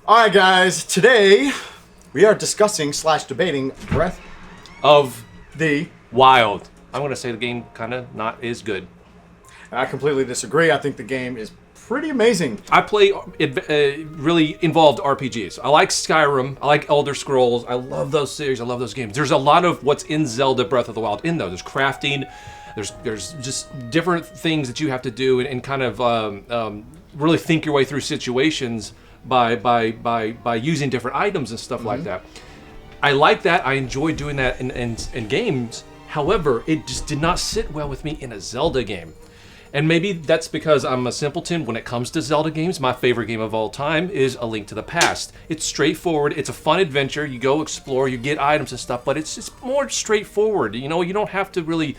Alright guys, today we are discussing / debating Breath Of the... Wild. I'm going to say the game kind of not is good. I completely disagree. I think the game is pretty amazing. I play really involved RPGs. I like Skyrim. I like Elder Scrolls. I love those series. I love those games. There's a lot of what's in Zelda Breath of the Wild in those. There's crafting. There's just different things that you have to do and kind of really think your way through situations by using different items and stuff like that. I like that. I enjoy doing that in games. However, it just did not sit well with me in a Zelda game. And maybe that's because I'm a simpleton when it comes to Zelda games. My favorite game of all time is A Link to the Past. It's straightforward. It's a fun adventure. You go explore, you get items and stuff, but it's more straightforward. You know, you don't have to be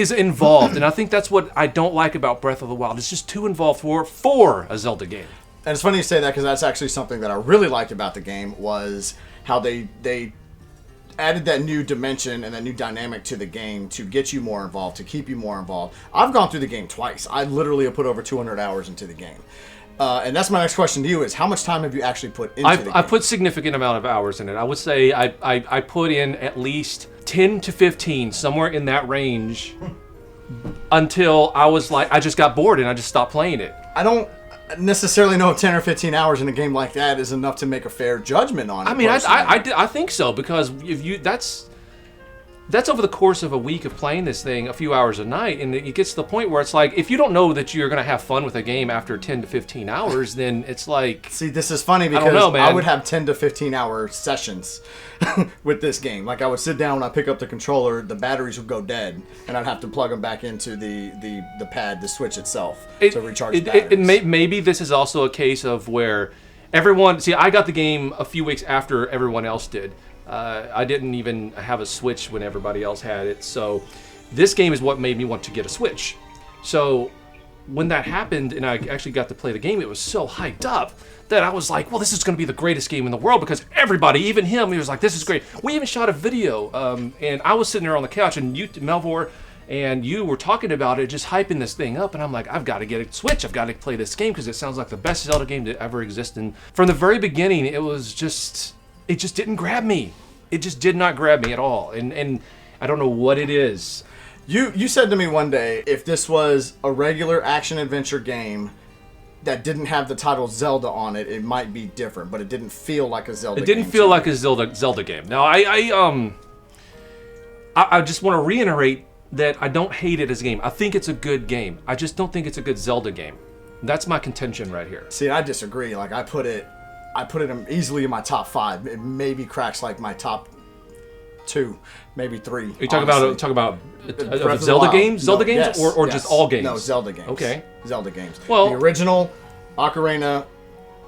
as involved. And I think that's what I don't like about Breath of the Wild. It's just too involved for a Zelda game. And it's funny you say that because that's actually something that I really liked about the game was how they added that new dimension and that new dynamic to the game to get you more involved, to keep you more involved. I've gone through the game twice. I literally have put over 200 hours into the game. And that's my next question to you is how much time have you actually put into the game? I put significant amount of hours in it. I would say I put in at least 10 to 15, somewhere in that range, until I was like, I just got bored and I just stopped playing it. I don't necessarily know if 10 or 15 hours in a game like that is enough to make a fair judgment on it. I mean, I think so, because if that's over the course of a week of playing this thing a few hours a night, and it gets to the point where it's like, if you don't know that you're going to have fun with a game after 10 to 15 hours, then it's like... See, this is funny because I would have 10 to 15 hour sessions with this game. Like, I would sit down, when I pick up the controller, the batteries would go dead, and I'd have to plug them back into the pad, the Switch itself, to recharge batteries. Maybe this is also a case of where everyone... See, I got the game a few weeks after everyone else did. I didn't even have a Switch when everybody else had it, so this game is what made me want to get a Switch. So when that happened and I actually got to play the game, it was so hyped up that I was like, well, this is going to be the greatest game in the world, because everybody, even him, he was like, this is great. We even shot a video, and I was sitting there on the couch, and you, Melvor, and you were talking about it, just hyping this thing up, and I'm like, I've got to get a Switch. I've got to play this game because it sounds like the best Zelda game to ever exist. And from the very beginning, it just didn't grab me. It just did not grab me at all. And I don't know what it is. You said to me one day, if this was a regular action-adventure game that didn't have the title Zelda on it, it might be different, but it didn't feel like a Zelda game. It didn't feel like a Zelda game. Now, I just want to reiterate that I don't hate it as a game. I think it's a good game. I just don't think it's a good Zelda game. That's my contention right here. See, I disagree. Like, I put it easily in my top 5. It maybe cracks like my top 2, maybe 3. Are you talking about Zelda games? Zelda games or just all games? No, Zelda games. Okay. Zelda games. Well, the original, Ocarina,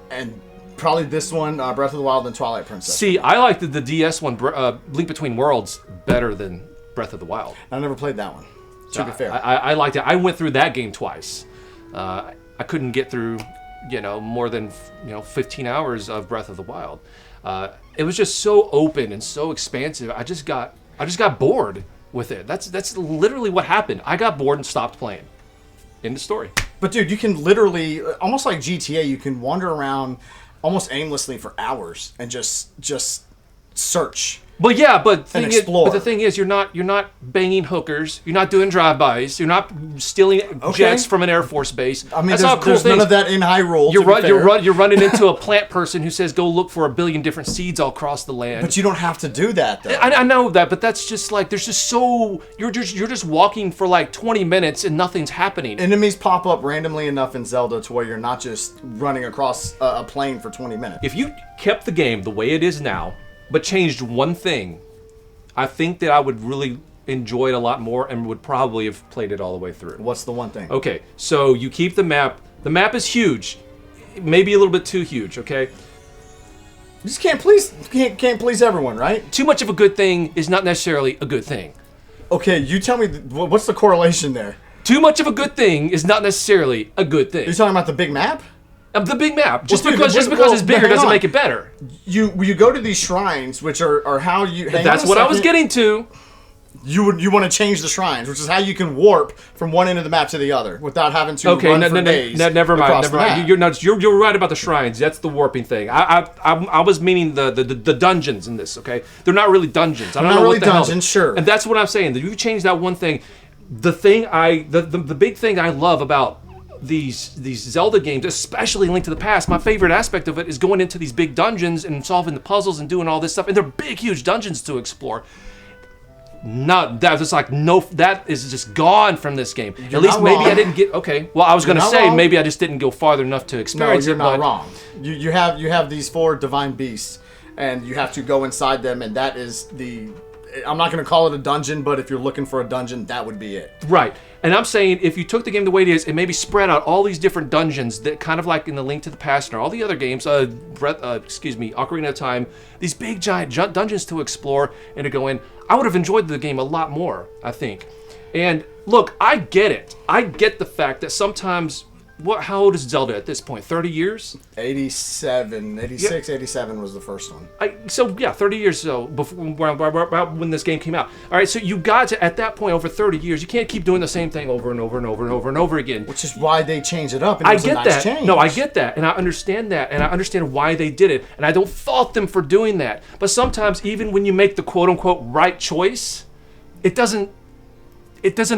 and probably this one, Breath of the Wild and Twilight Princess. See, I like the DS one, Link Between Worlds, better than Breath of the Wild. I never played that one, to be fair. I liked it. I went through that game twice. I couldn't get through more than 15 hours of Breath of the Wild. It was just so open and so expansive. I just got bored with it. That's literally what happened. I got bored and stopped playing. End of story. But dude, you can literally, almost like GTA, you can wander around almost aimlessly for hours and just search. But the thing is, you're not banging hookers. You're not doing drive-bys. You're not stealing jets from an Air Force base. I mean, there's none of that in Hyrule. You're running into a plant person who says, "Go look for 1 billion different seeds all across the land." But you don't have to do that, though. I know that, but that's just like you're just walking for like 20 minutes and nothing's happening. Enemies pop up randomly enough in Zelda to where you're not just running across a plane for 20 minutes. If you kept the game the way it is now, but changed one thing, I think that I would really enjoy it a lot more and would probably have played it all the way through. What's the one thing? Okay, so you keep the map. The map is huge. Maybe a little bit too huge, okay? You just can't please everyone, right? Too much of a good thing is not necessarily a good thing. Okay, you tell me, what's the correlation there? Too much of a good thing is not necessarily a good thing. You're talking about the big map? The big map. Just because it's bigger doesn't make it better. You go to these shrines, which are how you... That's what I was getting to. you want to change the shrines, which is how you can warp from one end of the map to the other without having to run for days. Never mind. Never mind. You're right about the shrines. That's the warping thing. I was meaning the dungeons in this. Okay, they're not really dungeons. I don't know really what the dungeons, sure. And that's what I'm saying. You change that one thing. The big thing I love about these Zelda games, especially Link to the Past, my favorite aspect of it is going into these big dungeons and solving the puzzles and doing all this stuff. And they're big, huge dungeons to explore. Not that it's like no, that is just gone from this game. You're At least not maybe wrong. I didn't get okay. Well, I was going to say wrong. maybe I just didn't go farther enough to No, experience you're it. not but wrong. You have these 4 divine beasts, and you have to go inside them, and that is the. I'm not going to call it a dungeon, but if you're looking for a dungeon, that would be it. Right. And I'm saying if you took the game the way it is and maybe spread out all these different dungeons that kind of like in the Link to the Past and all the other games, Ocarina of Time, these big giant dungeons to explore and to go in, I would have enjoyed the game a lot more, I think. And look, I get it. I get the fact that sometimes, how old is Zelda at this point? 30 years? 87, 86, 87 was the first one. 30 years so before when this game came out. All right, so you got to at that point over 30 years. You can't keep doing the same thing over and over and over and over and over again. Which is why they changed it up. And it I was get a nice that. Change. No, I get that, and I understand that, and I understand why they did it, and I don't fault them for doing that. But sometimes, even when you make the quote unquote right choice, it doesn't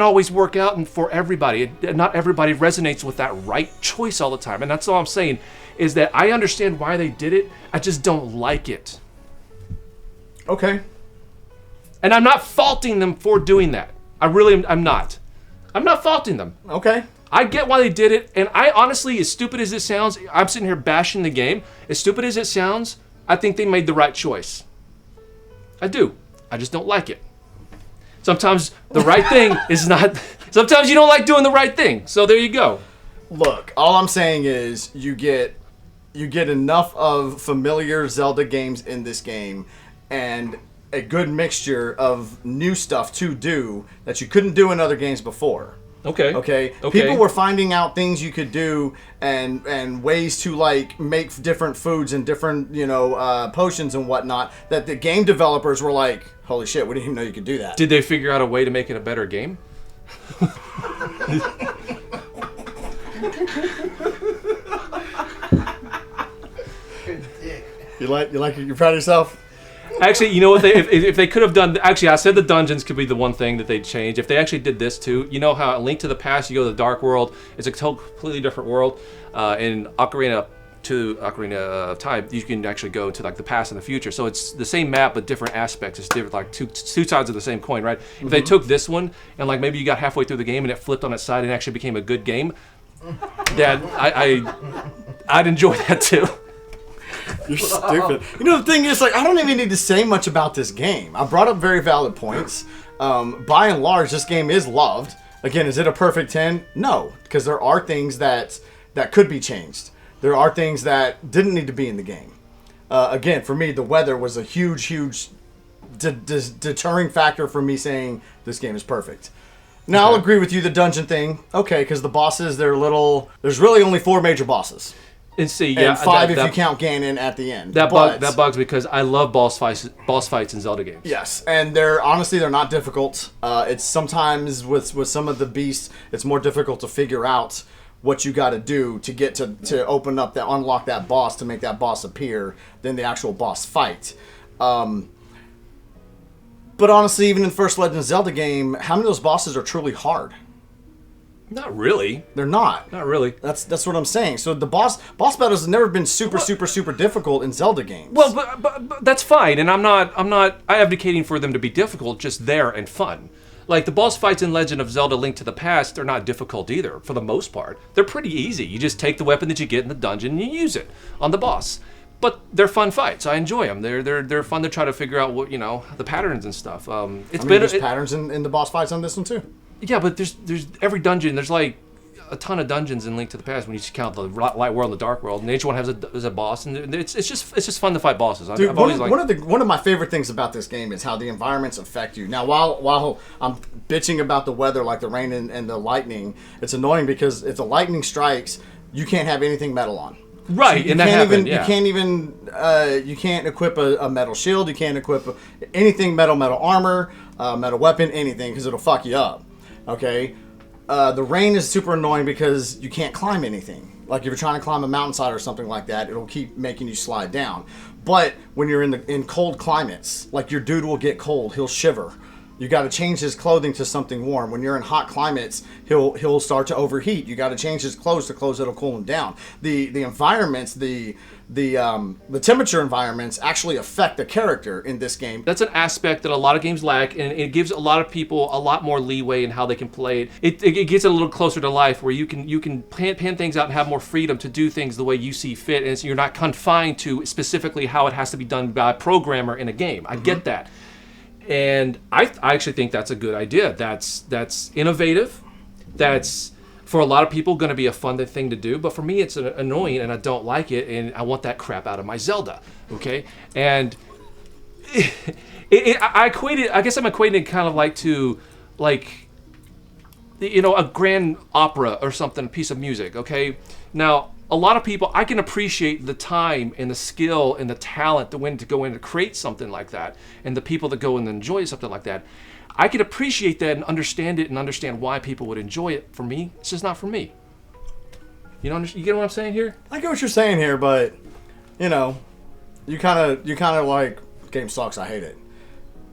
always work out, and for everybody, not everybody resonates with that right choice all the time. And that's all I'm saying, is that I understand why they did it, I just don't like it. Okay. And I'm not faulting them for doing that. I'm not. I'm not faulting them. Okay. I get why they did it, and I honestly, as stupid as it sounds, I'm sitting here bashing the game. As stupid as it sounds, I think they made the right choice. I do. I just don't like it. Sometimes the right thing is not. Sometimes you don't like doing the right thing. So there you go. Look, all I'm saying is you get enough of familiar Zelda games in this game, and a good mixture of new stuff to do that you couldn't do in other games before. Okay. People were finding out things you could do and ways to like make different foods and different potions and whatnot that the game developers were like, holy shit, we didn't even know you could do that. Did they figure out a way to make it a better game? You're proud of yourself? Actually, you know what? If they could have done... Actually, I said the dungeons could be the one thing that they'd change. If they actually did this, too. You know how in Link to the Past, you go to the Dark World. It's a completely different world. In Ocarina of Time, you can actually go to like the past and the future. So it's the same map, but different aspects. It's different, like two sides of the same coin, right? Mm-hmm. If they took this one, and like maybe you got halfway through the game, and it flipped on its side and actually became a good game, then I'd enjoy that, too. You're stupid. You know, the thing is, like, I don't even need to say much about this game. I brought up very valid points. By and large, this game is loved. Again, is it a perfect 10? No, because there are things that could be changed. There are things that didn't need to be in the game. Again, for me, the weather was a huge deterring factor for me saying this game is perfect. Now, I'll agree with you, the dungeon thing. Okay, because the bosses, they're little... There's really only 4 major bosses. And see, and 5 if you count Ganon at the end. That bugs me because I love boss fights in Zelda games. Yes, and they're not difficult. It's sometimes with some of the beasts, it's more difficult to figure out what you got to do to get to open up unlock that boss to make that boss appear than the actual boss fight. But honestly, even in the first Legend of Zelda game, how many of those bosses are truly hard? Not really. They're not. Not really. That's what I'm saying. So the boss battles have never been super difficult in Zelda games. Well, but that's fine, and I'm not advocating for them to be difficult, just there and fun. Like the boss fights in Legend of Zelda: Link to the Past are not difficult either, for the most part. They're pretty easy. You just take the weapon that you get in the dungeon and you use it on the boss. But they're fun fights. I enjoy them. They're fun to try to figure out what the patterns and stuff. There's patterns in the boss fights on this one too. Yeah, but there's every dungeon. There's like a ton of dungeons in Link to the Past when you count the light world and the dark world, and each one has a boss, and it's just fun to fight bosses. Dude, one of my favorite things about this game is how the environments affect you. Now, while I'm bitching about the weather, like the rain and the lightning, it's annoying because if the lightning strikes, you can't have anything metal on. Right, so and that happened. Yeah. You can't even equip a metal shield. You can't equip anything metal armor, metal weapon, anything, because it'll fuck you up. Okay. The rain is super annoying because you can't climb anything. Like if you're trying to climb a mountainside or something like that, it'll keep making you slide down. But when you're in cold climates, like your dude will get cold, he'll shiver. You got to change his clothing to something warm. When you're in hot climates, he'll start to overheat. You got to change his clothes to clothes that'll cool him down. The environments, the temperature environments actually affect the character in this game. That's an aspect that a lot of games lack, and it gives a lot of people a lot more leeway in how they can play it. It gets it a little closer to life, where you can pan things out and have more freedom to do things the way you see fit, and so you're not confined to specifically how it has to be done by a programmer in a game. I get that. And I actually think that's a good idea. That's innovative. That's, for a lot of people, going to be a fun thing to do. But for me, it's annoying, and I don't like it, and I want that crap out of my Zelda. Okay? And I guess I'm equating it kind of like to, like, a grand opera or something, a piece of music. Okay? Now, a lot of people, I can appreciate the time and the skill and the talent that went to go in to create something like that, and the people that go and enjoy something like that. I can appreciate that and understand it and understand why people would enjoy it. For me, it's just not for me. You get what I'm saying here? I get what you're saying here, but you kind of like, game sucks. I hate it,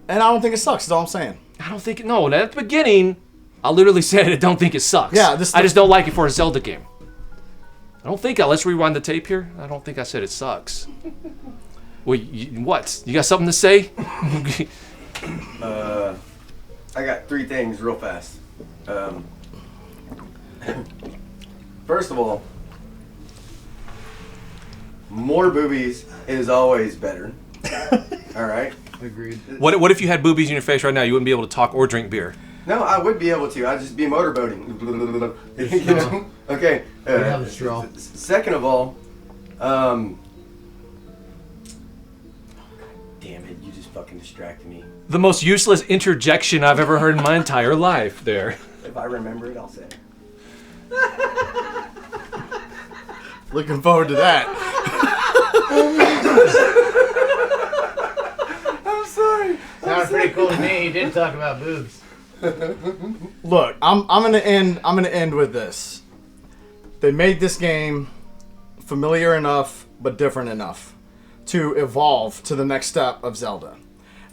and I don't think it sucks. That's all I'm saying. I don't think no. At the beginning, I literally said I don't think it sucks. Yeah, I just don't like it for a Zelda game. I don't think let's rewind the tape here. I don't think I said it sucks. Well, what? You got something to say? I got 3 things real fast. First of all, more boobies is always better. All right? Agreed. What if you had boobies in your face right now? You wouldn't be able to talk or drink beer. No, I would be able to. I'd just be motorboating. Okay. have a straw. Second of all, damn it, you just fucking distracted me. The most useless interjection I've ever heard in my entire life there. If I remember it, I'll say it. Looking forward to that. I'm sorry. Sounded pretty cool to me. He did talk about boobs. Look, I'm gonna end with this. They made this game familiar enough but different enough to evolve to the next step of Zelda,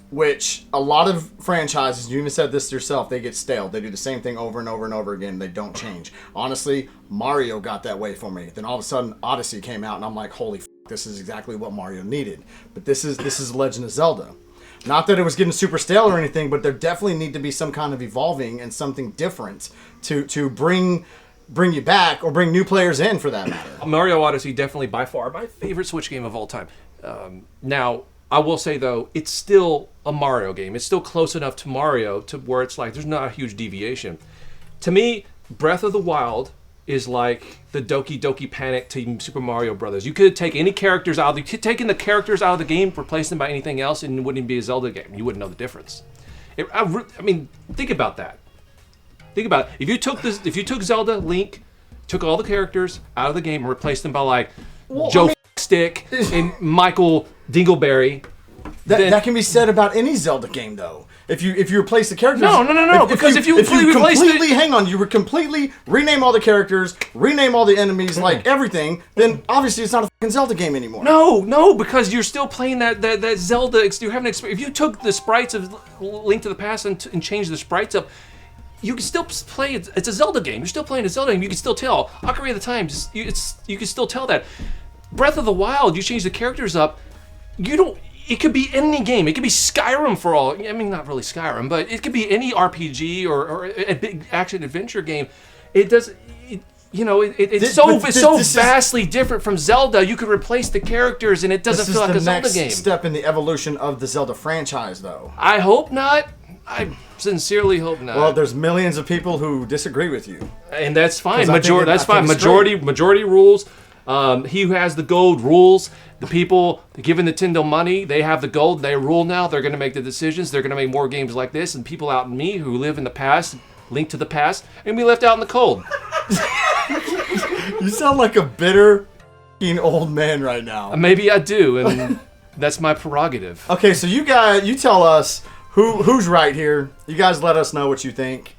which a lot of franchises, you even said this yourself, they get stale. They do the same thing over and over and over again. They don't change. Honestly, Mario got that way for me. Then all of a sudden Odyssey came out and I'm like, holy f***, this is exactly what Mario needed. But this is Legend of Zelda. Not that it was getting super stale or anything, but there definitely need to be some kind of evolving and something different to bring you back or bring new players in, for that matter. Mario Odyssey, definitely by far my favorite Switch game of all time. Now, I will say though, it's still a Mario game. It's still close enough to Mario to where it's like there's not a huge deviation. To me, Breath of the Wild is like the Doki Doki Panic to Super Mario Brothers. You could take any characters out. You could take the characters out of the game, replace them by anything else, and it wouldn't even be a Zelda game. You wouldn't know the difference. I mean, think about that. Think about it. If you took Zelda, Link, took all the characters out of the game and replaced them by like Joe Stick and Michael Dingleberry. That can be said about any Zelda game, though. If you replace the characters, no. Because if you completely rename all the characters, rename all the enemies, like everything, then obviously it's not a fucking Zelda game anymore. No, because you're still playing that Zelda. You're having experience. If you took the sprites of Link to the Past and changed the sprites up, you can still play it. It's a Zelda game. You're still playing a Zelda game. You can still tell. Ocarina of the Time, you can still tell that. Breath of the Wild, you change the characters up. It could be any game. It could be Skyrim for all. I mean, not really Skyrim, but it could be any RPG or a big action adventure game. It's so vastly different from Zelda. You could replace the characters, and it doesn't feel like a Zelda game. This is the next step in the evolution of the Zelda franchise, though. I hope not. I sincerely hope not. Well, there's millions of people who disagree with you, and that's fine. Majority rules. He who has the gold rules. The people giving Nintendo money, they have the gold. They rule now. They're going to make the decisions. They're going to make more games like this. And people out in me who live in the past, Link to the Past, and be left out in the cold. You sound like a bitter f***ing old man right now. Maybe I do, and that's my prerogative. Okay, so you guys, you tell us who's right here. You guys let us know what you think.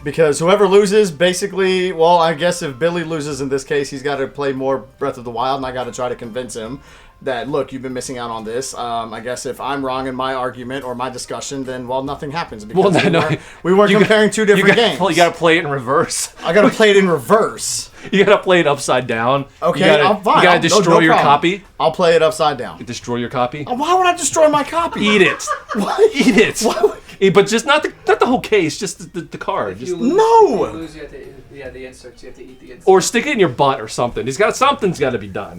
Because whoever loses, basically, well, I guess if Billy loses in this case, he's got to play more Breath of the Wild, and I got to try to convince him that, look, you've been missing out on this. I guess if I'm wrong in my argument or my discussion, then, well, nothing happens. Because we weren't comparing two different games. You got to play it in reverse. I got to play it in reverse. You got to play it upside down. Okay, I'm fine. You got to destroy your copy. I'll play it upside down. Destroy your copy? Why would I destroy my copy? Eat it. Eat it. But just not the whole case, just the card. No! If you lose, you have to, the inserts, you have to eat the inserts. Or stick it in your butt or something. Something's got to be done.